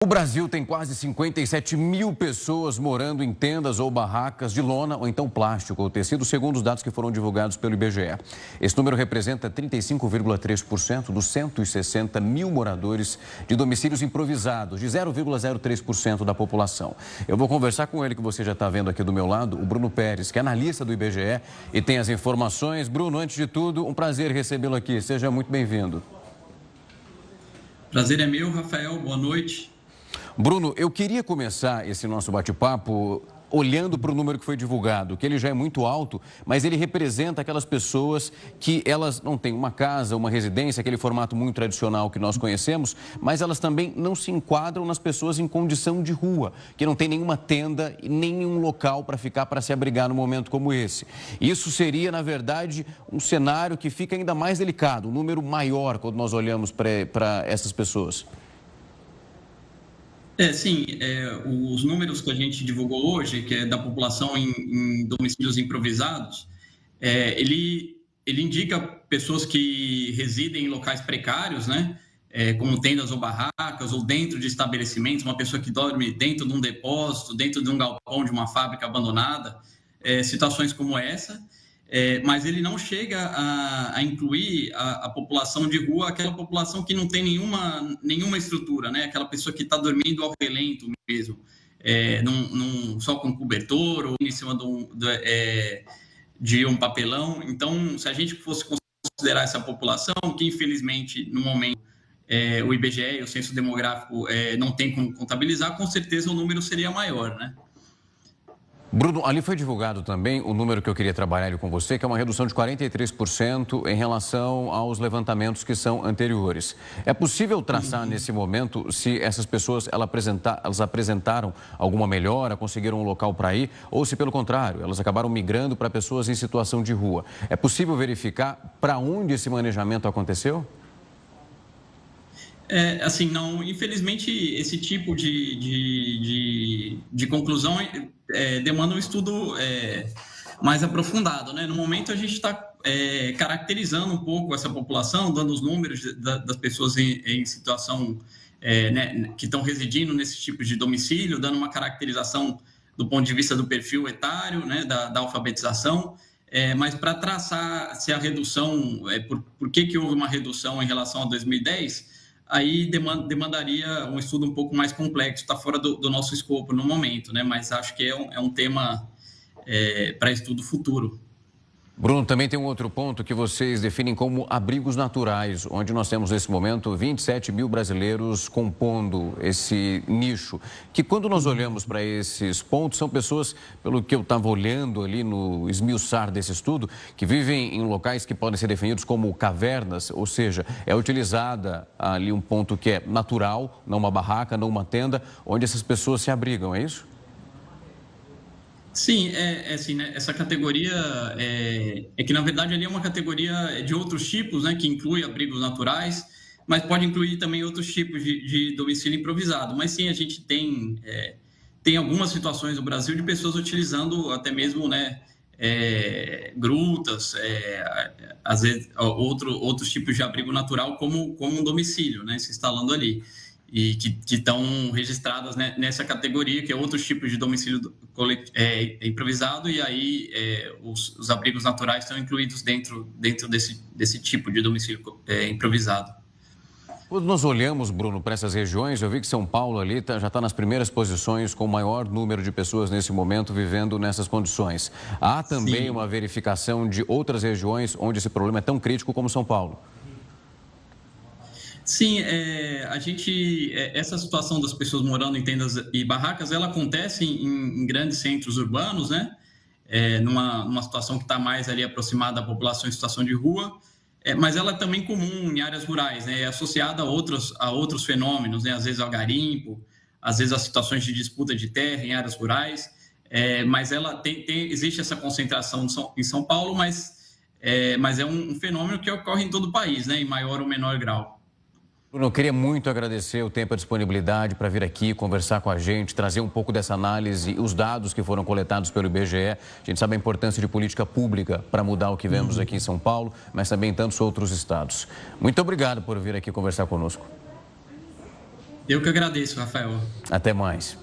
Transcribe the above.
O Brasil tem quase 57 mil pessoas morando em tendas ou barracas de lona ou então plástico ou tecido, segundo os dados que foram divulgados pelo IBGE. Esse número representa 35,3% dos 160 mil moradores de domicílios improvisados, de 0,03% da população. Eu vou conversar com ele, que você já está vendo aqui do meu lado, o Bruno Pérez, que é analista do IBGE e tem as informações. Bruno, antes de tudo, um prazer recebê-lo aqui. Seja muito bem-vindo. Prazer é meu, Rafael. Boa noite. Bruno, eu queria começar esse nosso bate-papo olhando para o número que foi divulgado, que ele já é muito alto, mas ele representa aquelas pessoas que elas não têm uma casa, uma residência, aquele formato muito tradicional que nós conhecemos, mas elas também não se enquadram nas pessoas em condição de rua, que não tem nenhuma tenda e nenhum local para ficar, para se abrigar num momento como esse. Isso seria, na verdade, um cenário que fica ainda mais delicado, um número maior quando nós olhamos para essas pessoas. Os números que a gente divulgou hoje, que é da população em domicílios improvisados, ele indica pessoas que residem em locais precários, né? Como tendas ou barracas, ou dentro de estabelecimentos, uma pessoa que dorme dentro de um depósito, dentro de um galpão de uma fábrica abandonada, situações como essa. Mas ele não chega a incluir a população de rua, aquela população que não tem nenhuma estrutura, né? Aquela pessoa que está dormindo ao relento mesmo, só com cobertor ou em cima de um papelão. Então, se a gente fosse considerar essa população, que infelizmente no momento o IBGE e o Censo Demográfico não tem como contabilizar, com certeza o número seria maior, né? Bruno, ali foi divulgado também o número que eu queria trabalhar com você, que é uma redução de 43% em relação aos levantamentos que são anteriores. É possível traçar nesse momento se essas pessoas elas apresentaram alguma melhora, conseguiram um local para ir, ou se pelo contrário, elas acabaram migrando para pessoas em situação de rua. É possível verificar para onde esse manejamento aconteceu? Não, infelizmente, esse tipo de conclusão demanda um estudo mais aprofundado, né? No momento, a gente está caracterizando um pouco essa população, dando os números das pessoas em situação, né, que estão residindo nesse tipo de domicílio, dando uma caracterização do ponto de vista do perfil etário, né, da alfabetização, mas para traçar se a redução, por que houve uma redução em relação a 2010, aí demandaria um estudo um pouco mais complexo, está fora do nosso escopo no momento, né? Mas acho que é um tema para estudo futuro. Bruno, também tem um outro ponto que vocês definem como abrigos naturais, onde nós temos nesse momento 27 mil brasileiros compondo esse nicho, que quando nós olhamos para esses pontos, são pessoas, pelo que eu estava olhando ali no esmiuçar desse estudo, que vivem em locais que podem ser definidos como cavernas, ou seja, é utilizada ali um ponto que é natural, não uma barraca, não uma tenda, onde essas pessoas se abrigam, é isso? Sim, assim, né? Essa categoria que, na verdade, ali é uma categoria de outros tipos, né? Que inclui abrigos naturais, mas pode incluir também outros tipos de domicílio improvisado. Mas sim, a gente tem algumas situações no Brasil de pessoas utilizando até mesmo, né, grutas, às vezes outros tipos de abrigo natural como um domicílio, né? Se instalando ali. E que estão registradas, né, nessa categoria, que é outros tipos de domicílio improvisado, e aí os abrigos naturais estão incluídos dentro desse tipo de domicílio improvisado. Quando nós olhamos, Bruno, para essas regiões, eu vi que São Paulo ali já está nas primeiras posições com o maior número de pessoas nesse momento vivendo nessas condições. Há também uma verificação de outras regiões onde esse problema é tão crítico como São Paulo? Sim, essa situação das pessoas morando em tendas e barracas, ela acontece em grandes centros urbanos, né? Numa situação que está mais ali aproximada da população em situação de rua, mas ela é também comum em áreas rurais, né? É associada a outros fenômenos, né? Às vezes ao garimpo, às vezes a situações de disputa de terra em áreas rurais, mas ela existe essa concentração em São Paulo, mas é um fenômeno que ocorre em todo o país, né? Em maior ou menor grau. Bruno, eu queria muito agradecer o tempo e a disponibilidade para vir aqui conversar com a gente, trazer um pouco dessa análise, os dados que foram coletados pelo IBGE. A gente sabe a importância de política pública para mudar o que vemos aqui em São Paulo, mas também em tantos outros estados. Muito obrigado por vir aqui conversar conosco. Eu que agradeço, Rafael. Até mais.